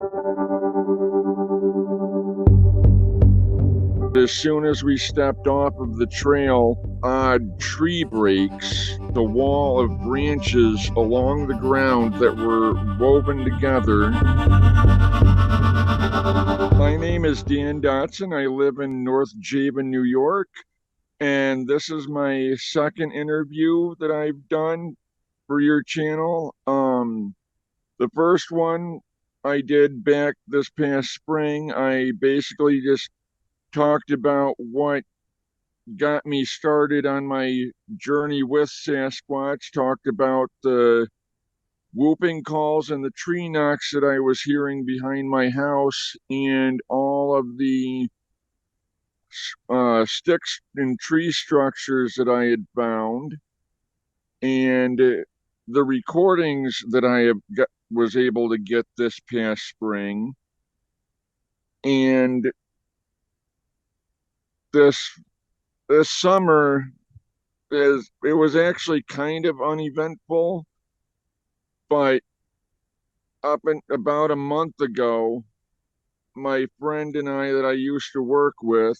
As soon as we stepped off of the trail, odd tree breaks, the wall of branches along the ground that were woven together. My name is Dan Dodson. I live in North Jaban, New York, and this is my second interview that I've done for your channel. The first one I did back this past spring. I basically just talked about what got me started on my journey with Sasquatch, talked about the whooping calls and the tree knocks that I was hearing behind my house, and all of the sticks and tree structures that I had found, and the recordings that was able to get this past spring. And this this summer it was actually kind of uneventful, but up in about a month ago, my friend and I that I used to work with,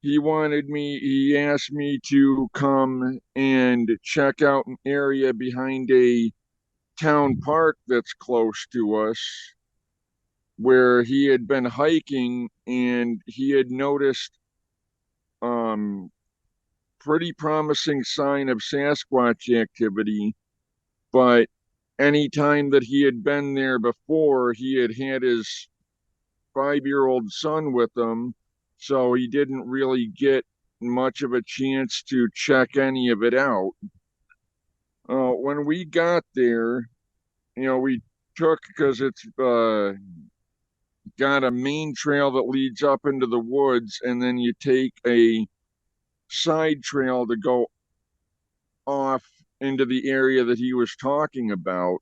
he asked me to come and check out an area behind a town park that's close to us, where he had been hiking and he had noticed um pretty promising sign of Sasquatch activity. But any time that he had been there before, he had had his 5-year-old son with him, so he didn't really get much of a chance to check any of it out. When we got there, we took, because it's got a main trail that leads up into the woods, and then you take a side trail to go off into the area that he was talking about.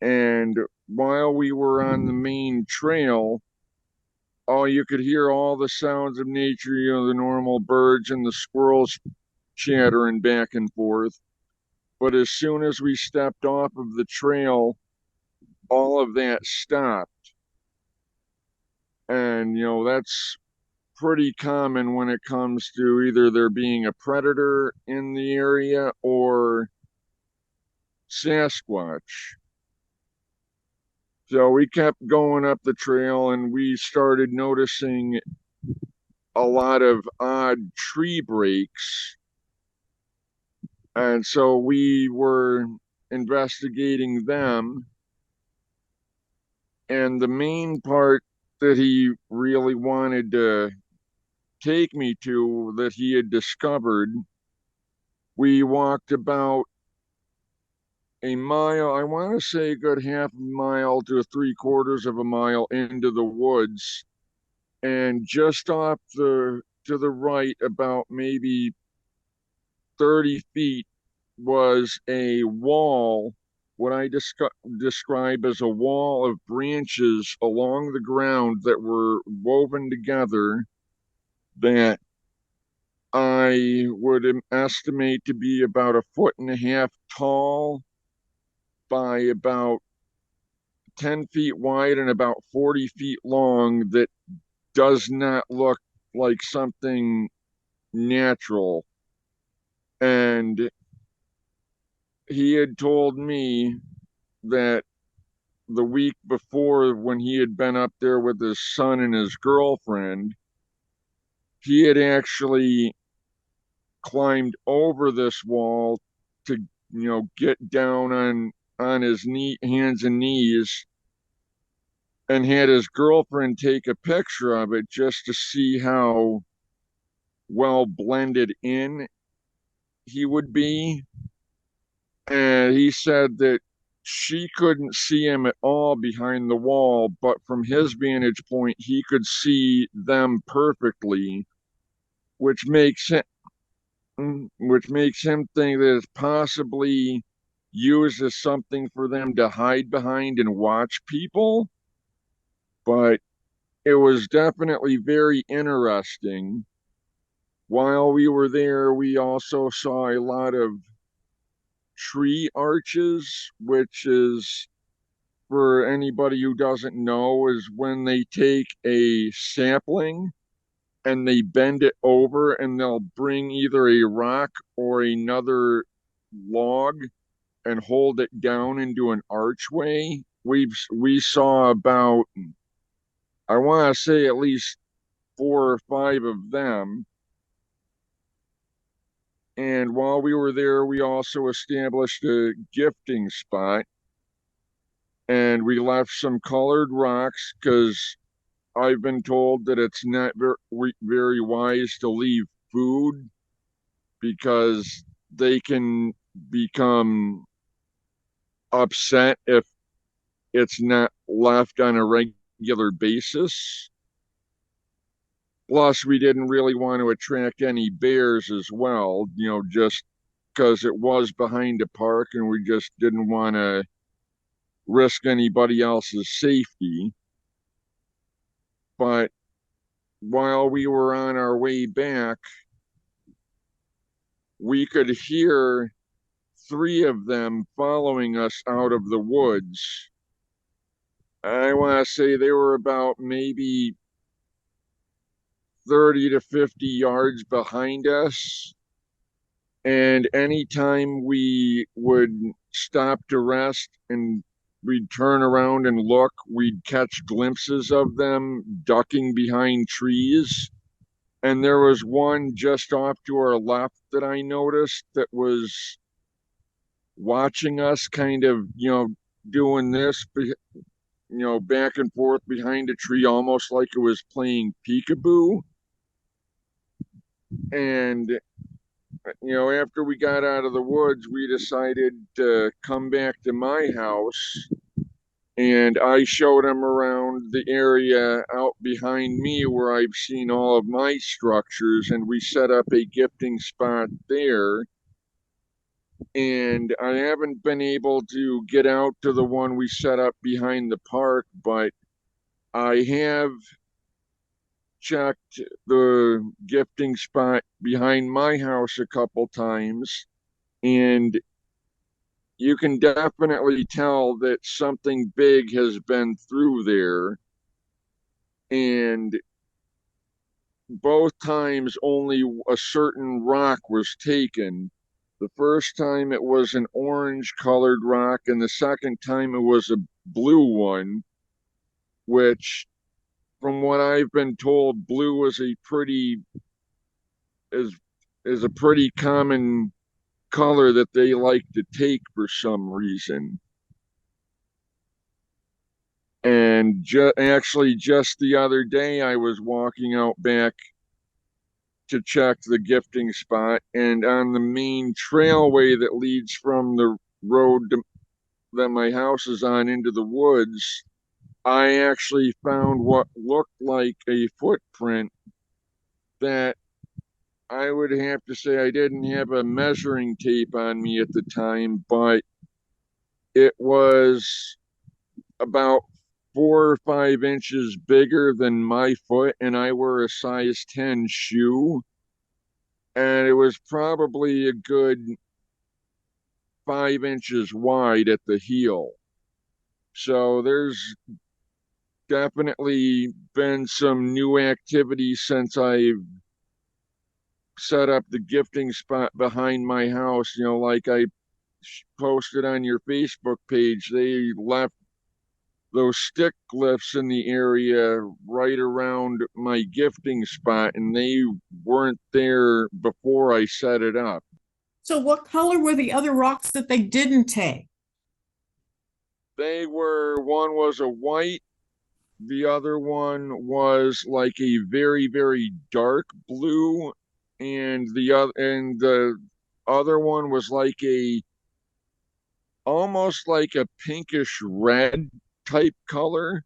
And while we were on the main trail, you could hear all the sounds of nature, the normal birds and the squirrels chattering back and forth. But as soon as we stepped off of the trail, all of that stopped. And, that's pretty common when it comes to either there being a predator in the area or Sasquatch. So we kept going up the trail and we started noticing a lot of odd tree breaks. And so we were investigating them. And the main part that he really wanted to take me to, that he had discovered, we walked about a mile, I want to say a good half a mile to 3/4 of a mile into the woods. And just off to the right, about maybe 30 feet, was a wall, what I describe as a wall of branches along the ground that were woven together, that I would estimate to be about 1.5 feet tall by about 10 feet wide and about 40 feet long, that does not look like something natural. And he had told me that the week before, when he had been up there with his son and his girlfriend, he had actually climbed over this wall to, get down on his hands and knees, and had his girlfriend take a picture of it just to see how well blended in he would be. And he said that she couldn't see him at all behind the wall, but from his vantage point, he could see them perfectly, which makes him think that it's possibly used as something for them to hide behind and watch people. But it was definitely very interesting. While we were there, we also saw a lot of tree arches, which is for anybody who doesn't know, is when they take a sapling and they bend it over and they'll bring either a rock or another log and hold it down into an archway. We saw about, I want to say, at least 4 or 5 of them. And while we were there, we also established a gifting spot and we left some colored rocks because I've been told that it's not very wise to leave food because they can become upset if it's not left on a regular basis. Plus, we didn't really want to attract any bears as well, just because it was behind a park and we just didn't want to risk anybody else's safety. But while we were on our way back, we could hear 3 of them following us out of the woods. I want to say they were about maybe 30 to 50 yards behind us. And anytime we would stop to rest and we'd turn around and look, we'd catch glimpses of them ducking behind trees. And there was one just off to our left that I noticed that was watching us, kind of, doing this, back and forth behind a tree, almost like it was playing peekaboo. And after we got out of the woods, we decided to come back to my house and I showed him around the area out behind me where I've seen all of my structures, and we set up a gifting spot there. And I haven't been able to get out to the one we set up behind the park, but I have checked the gifting spot behind my house a couple times, and you can definitely tell that something big has been through there. And both times only a certain rock was taken. The first time it was an orange colored rock, and the second time it was a blue one, which, from what I've been told, blue is is a pretty common color that they like to take for some reason. And actually, just the other day, I was walking out back to check the gifting spot, and on the main trailway that leads from the road that my house is on into the woods, I actually found what looked like a footprint that I would have to say, I didn't have a measuring tape on me at the time, but it was about 4 or 5 inches bigger than my foot, and I wear a size 10 shoe. And it was probably a good 5 inches wide at the heel. So there's definitely been some new activity since I set up the gifting spot behind my house. Like I posted on your Facebook page, they left those stick glyphs in the area right around my gifting spot, and they weren't there before I set it up. So, what color were the other rocks that they didn't take? One was a white, the other one was like a very, very dark blue, and the other one was like a almost like a pinkish red type color.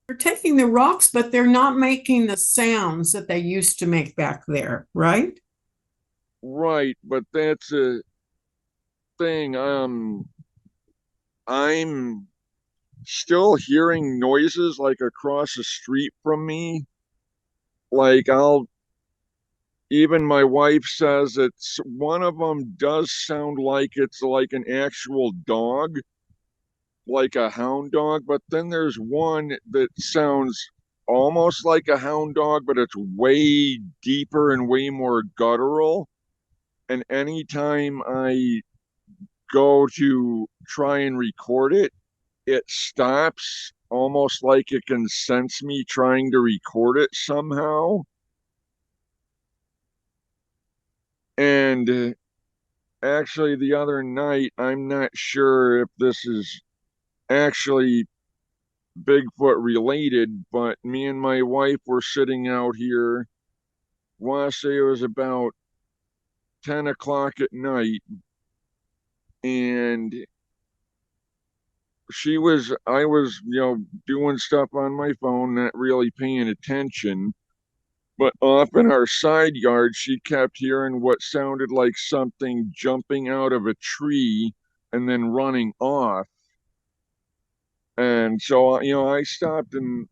They're taking the rocks, but they're not making the sounds that they used to make back there, right? Right, but that's a thing. I'm still hearing noises like across the street from me. Like even my wife says it's one of them does sound like it's like an actual dog, like a hound dog, but then there's one that sounds almost like a hound dog, but it's way deeper and way more guttural. And anytime I go to try and record it, it stops almost like it can sense me trying to record it somehow. And actually, the other night, I'm not sure if this is actually Bigfoot related, but me and my wife were sitting out here. I want to say it was about 10 o'clock at night, and I was, doing stuff on my phone, not really paying attention. But off in our side yard, she kept hearing what sounded like something jumping out of a tree and then running off. And so, I stopped and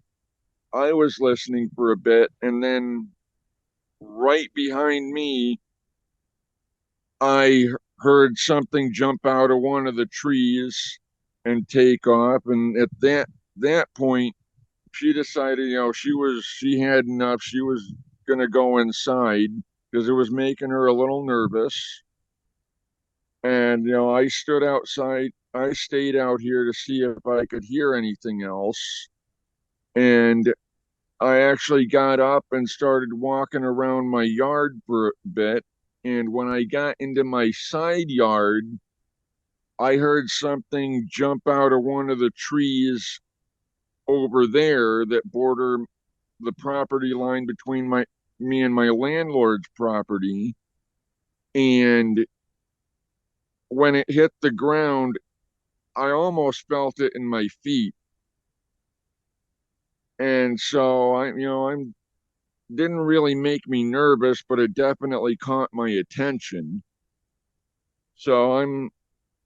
I was listening for a bit. And then right behind me, I heard something jump out of one of the trees and take off. And at that point, she decided, she had enough. She was gonna go inside because it was making her a little nervous. And I stood outside. I stayed out here to see if I could hear anything else. And I actually got up and started walking around my yard for a bit. And when I got into my side yard, I heard something jump out of one of the trees over there that border the property line between my me and my landlord's property. And when it hit the ground, I almost felt it in my feet. And so I'm didn't really make me nervous, but it definitely caught my attention. So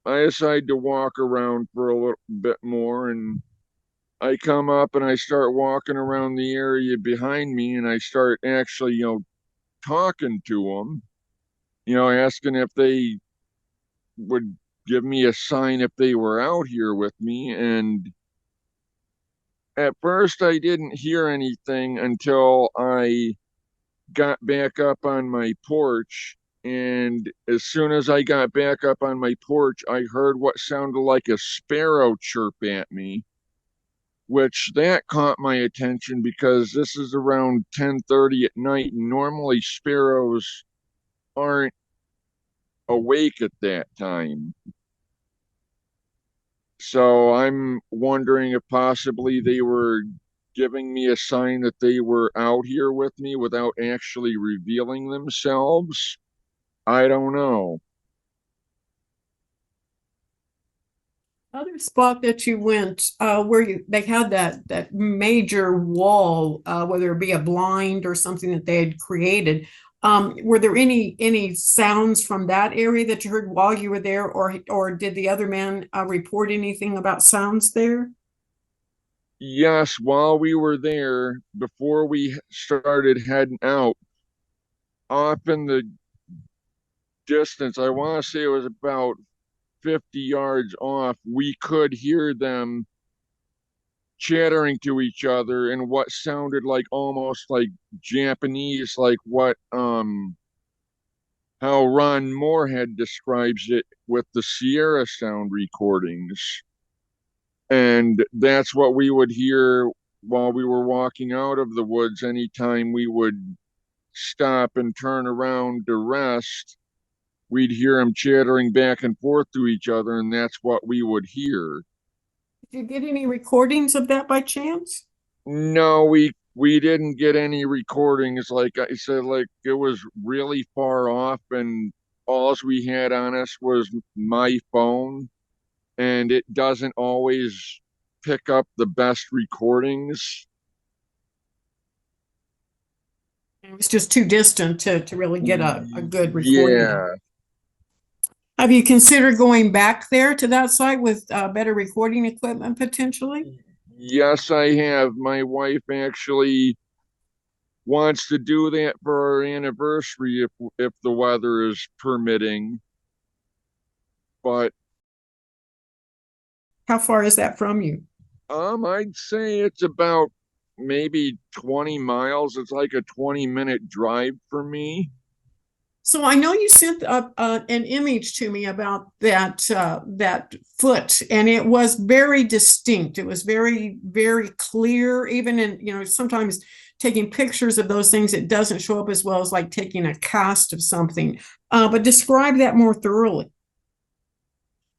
I decided to walk around for a little bit more, and I come up and I start walking around the area behind me, and I start actually, talking to them, asking if they would give me a sign if they were out here with me. And at first I didn't hear anything until I got back up on my porch. And as soon as I got back up on my porch, I heard what sounded like a sparrow chirp at me, which that caught my attention because this is around 10:30 at night, and normally sparrows aren't awake at that time. So I'm wondering if possibly they were giving me a sign that they were out here with me without actually revealing themselves. I don't know. Other spot that you went, where they had that major wall, whether it be a blind or something that they had created. Were there any sounds from that area that you heard while you were there, or did the other man report anything about sounds there? Yes, while we were there, before we started heading out, off in the distance, I want to say it was about 50 yards off, we could hear them chattering to each other in what sounded like almost like Japanese, like what how Ron Moorhead describes it with the Sierra sound recordings. And that's what we would hear while we were walking out of the woods anytime we would stop and turn around to rest. We'd hear them chattering back and forth to each other, and that's what we would hear. Did you get any recordings of that by chance? No, we didn't get any recordings. Like I said, like it was really far off, and all we had on us was my phone, and it doesn't always pick up the best recordings. It was just too distant to really get a good recording. Yeah. Have you considered going back there to that site with better recording equipment potentially? Yes, I have. My wife actually wants to do that for our anniversary if the weather is permitting. But How far is that from you? I'd say it's about maybe 20 miles. It's like a 20-minute drive for me. So I know you sent an image to me about that foot, and it was very distinct. It was very, very clear. Even in, sometimes taking pictures of those things, it doesn't show up as well as like taking a cast of something. But describe that more thoroughly.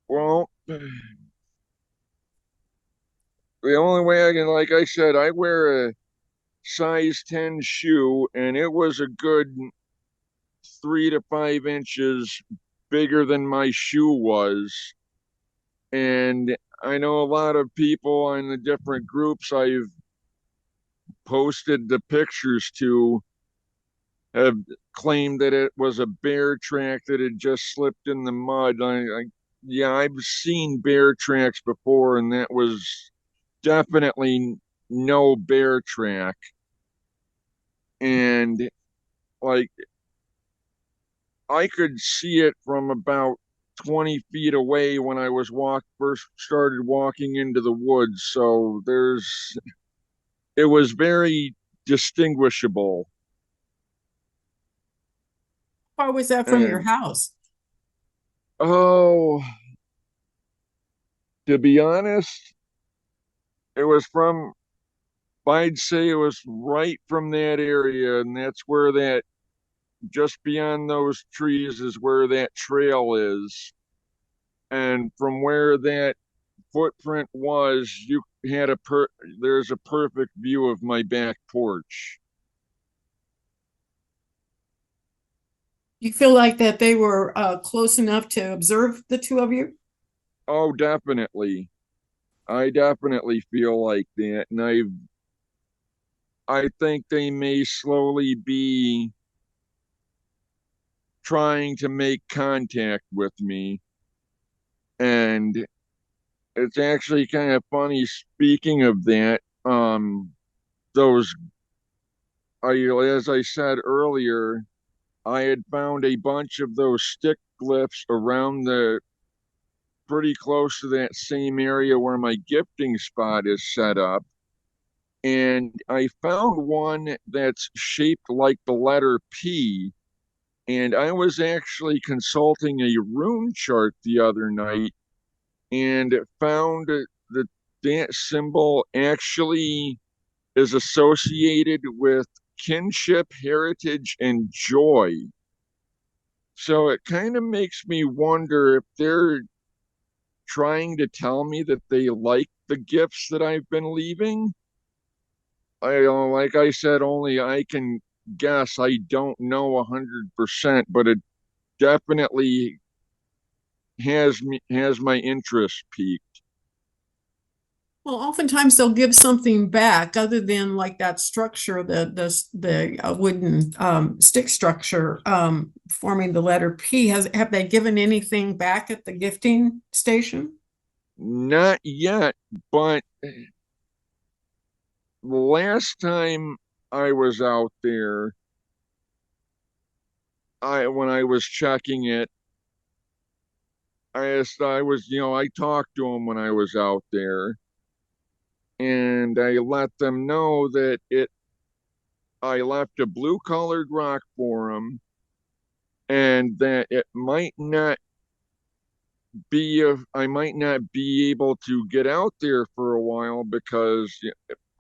Well, the only way I can, like I said, I wear a size 10 shoe, and it was a good 3 to 5 inches bigger than my shoe was. And I know a lot of people in the different groups I've posted the pictures to have claimed that it was a bear track that had just slipped in the mud. Yeah, I've seen bear tracks before, and that was definitely no bear track. And like I could see it from about 20 feet away when I was first started walking into the woods. So it was very distinguishable. How far was that from your And house? oh, to be honest, it was from, I'd say it was right from that area. And that's where just beyond those trees is where that trail is. And from where that footprint was, you had there's a perfect view of my back porch. You feel like that they were close enough to observe the two of you? Oh, definitely. I definitely feel like that. And I think they may slowly be trying to make contact with me. And it's actually kind of funny speaking of that. Those as I said earlier, I had found a bunch of those stick glyphs around the pretty close to that same area where my gifting spot is set up. And I found one that's shaped like the letter P. And I was actually consulting a rune chart the other night and found that that symbol actually is associated with kinship, heritage, and joy. So it kind of makes me wonder if they're trying to tell me that they like the gifts that I've been leaving. Like I said, only I can guess. I don't know 100%, but it definitely has my interest peaked. Well, oftentimes they'll give something back other than like that structure, the wooden stick structure forming the letter P. Have they given anything back at the gifting station? Not yet, but the last time I was out there, I when I was checking it, I talked to them when I was out there, and I let them know that I left a blue colored rock for them, and that it might not I might not be able to get out there for a while because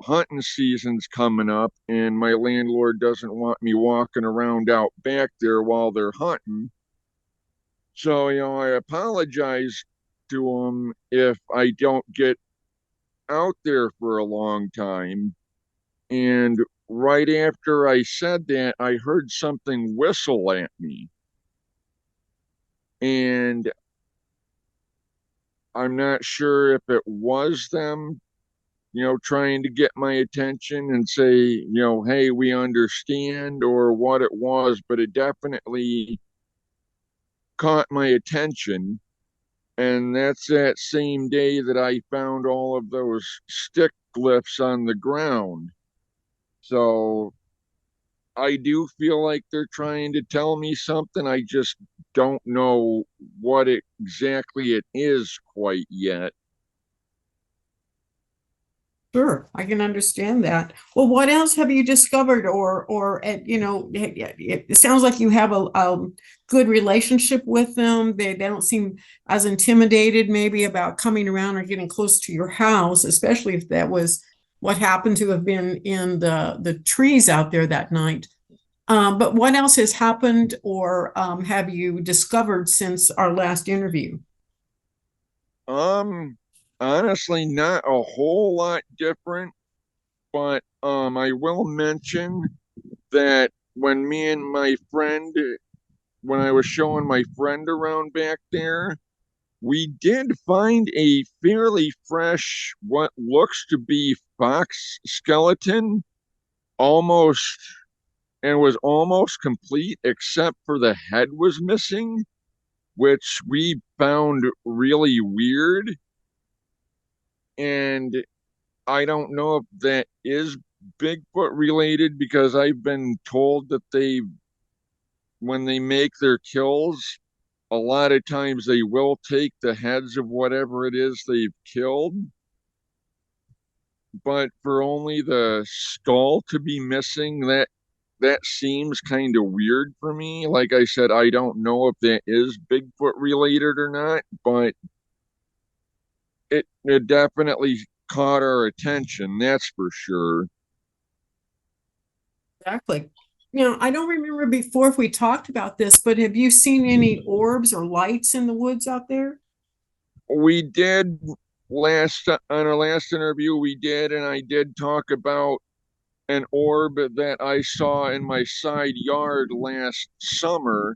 hunting season's coming up, and my landlord doesn't want me walking around out back there while they're hunting. So, I apologize to them if I don't get out there for a long time. And right after I said that, I heard something whistle at me. And I'm not sure if it was them, trying to get my attention and say, hey, we understand, or what it was, but it definitely caught my attention. And that's that same day that I found all of those stick glyphs on the ground. So I do feel like they're trying to tell me something. I just don't know what exactly it is quite yet. Sure, I can understand that. Well, what else have you discovered, or it sounds like you have a good relationship with them. They don't seem as intimidated, maybe about coming around or getting close to your house, especially if that was what happened to have been in the trees out there that night. But what else has happened, or have you discovered since our last interview? Um, Honestly, not a whole lot different, but I will mention that when I was showing my friend around back there, we did find a fairly fresh, what looks to be fox skeleton, almost, and was almost complete except for the head was missing, which we found really weird. And I don't know if that is Bigfoot related because I've been told that when they make their kills, a lot of times they will take the heads of whatever it is they've killed, but for only the skull to be missing, that seems kind of weird for me. Like I said, I don't know if that is Bigfoot related or not, but it definitely caught our attention, that's for sure. Exactly. I don't remember before if we talked about this, but have you seen any orbs or lights in the woods out there? We did last on our last interview, we did, and I did talk about an orb that I saw in my side yard last summer,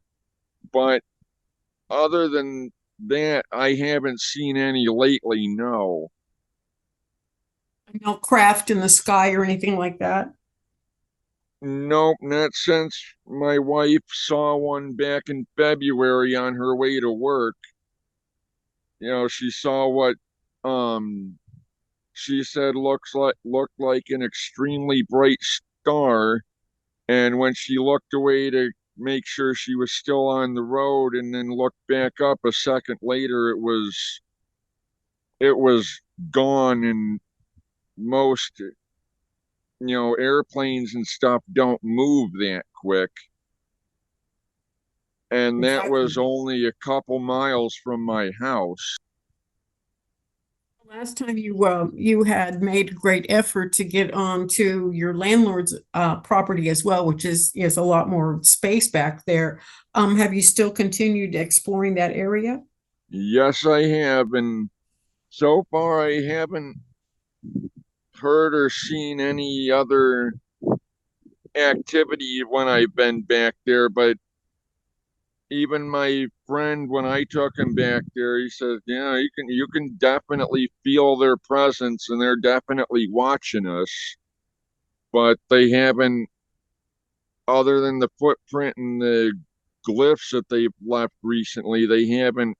but other than that, I haven't seen any lately, no. No craft in the sky or anything like that? Nope, not since my wife saw one back in February on her way to work. She saw what um she said looked like an extremely bright star, and when she looked away to make sure she was still on the road and then looked back up a second later, it was gone. And most airplanes and stuff don't move that quick, and that was Exactly. only a couple miles from my house. Last time you had made a great effort to get onto your landlord's property as well, which is a lot more space back there. Have you still continued exploring that area? Yes, I have, and so far I haven't heard or seen any other activity when I've been back there, but even my friend, when I took him back there, he says, "Yeah, you can definitely feel their presence, and they're definitely watching us, but they haven't, other than the footprint and the glyphs that they've left recently, I haven't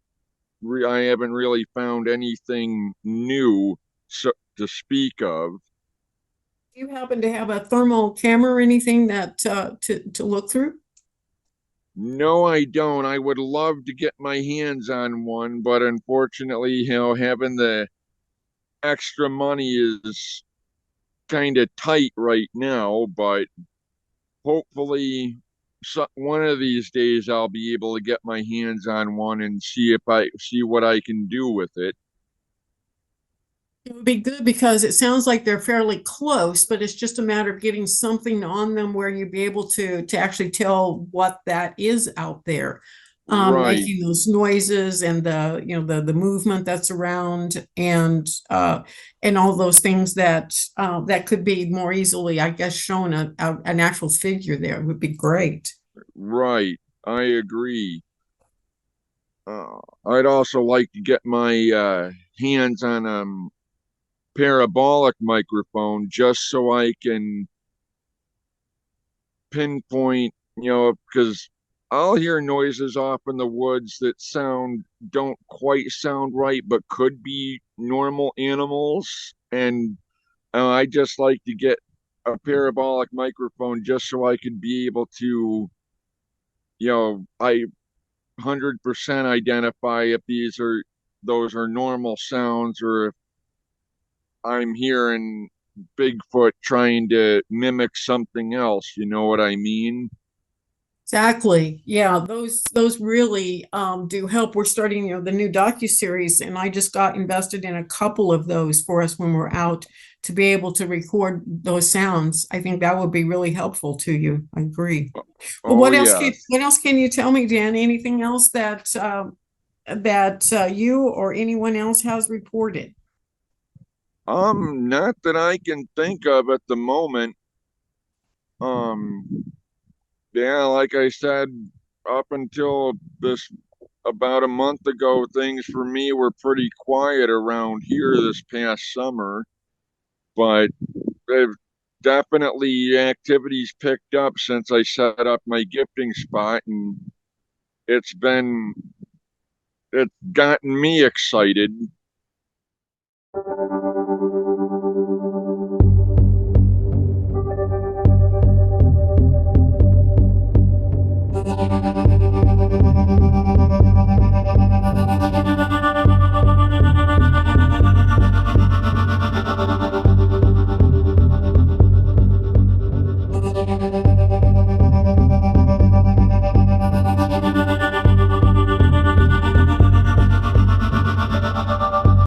really found anything new to speak of." Do you happen to have a thermal camera or anything that to look through? No, I don't. I would love to get my hands on one, but unfortunately, having the extra money is kind of tight right now. But hopefully, one of these days I'll be able to get my hands on one and see what I can do with it. It would be good because it sounds like they're fairly close, but it's just a matter of getting something on them where you'd be able to actually tell what that is out there, Right, making those noises and the movement that's around and all those things that could be more easily, I guess, shown an actual figure there would be great. right. I agree. I'd also like to get my hands on a parabolic microphone just so I can pinpoint, because I'll hear noises off in the woods that don't quite sound right, but could be normal animals. And I just like to get a parabolic microphone just so I could be able to, I 100% identify if those are normal sounds or if I'm hearing Bigfoot trying to mimic something else. You know what I mean? Exactly. Yeah, those really do help. We're starting, the new docu-series, and I just got invested in a couple of those for us when we're out to be able to record those sounds. I think that would be really helpful to you. I agree. Well, Oh yeah. what else can you tell me, Dan? Anything else that you or anyone else has reported? Not that I can think of at the moment. Um, yeah, like I said, up until this about a month ago, things for me were pretty quiet around here this past summer, but they've definitely activities picked up since I set up my gifting spot, and it's been it's gotten me excited.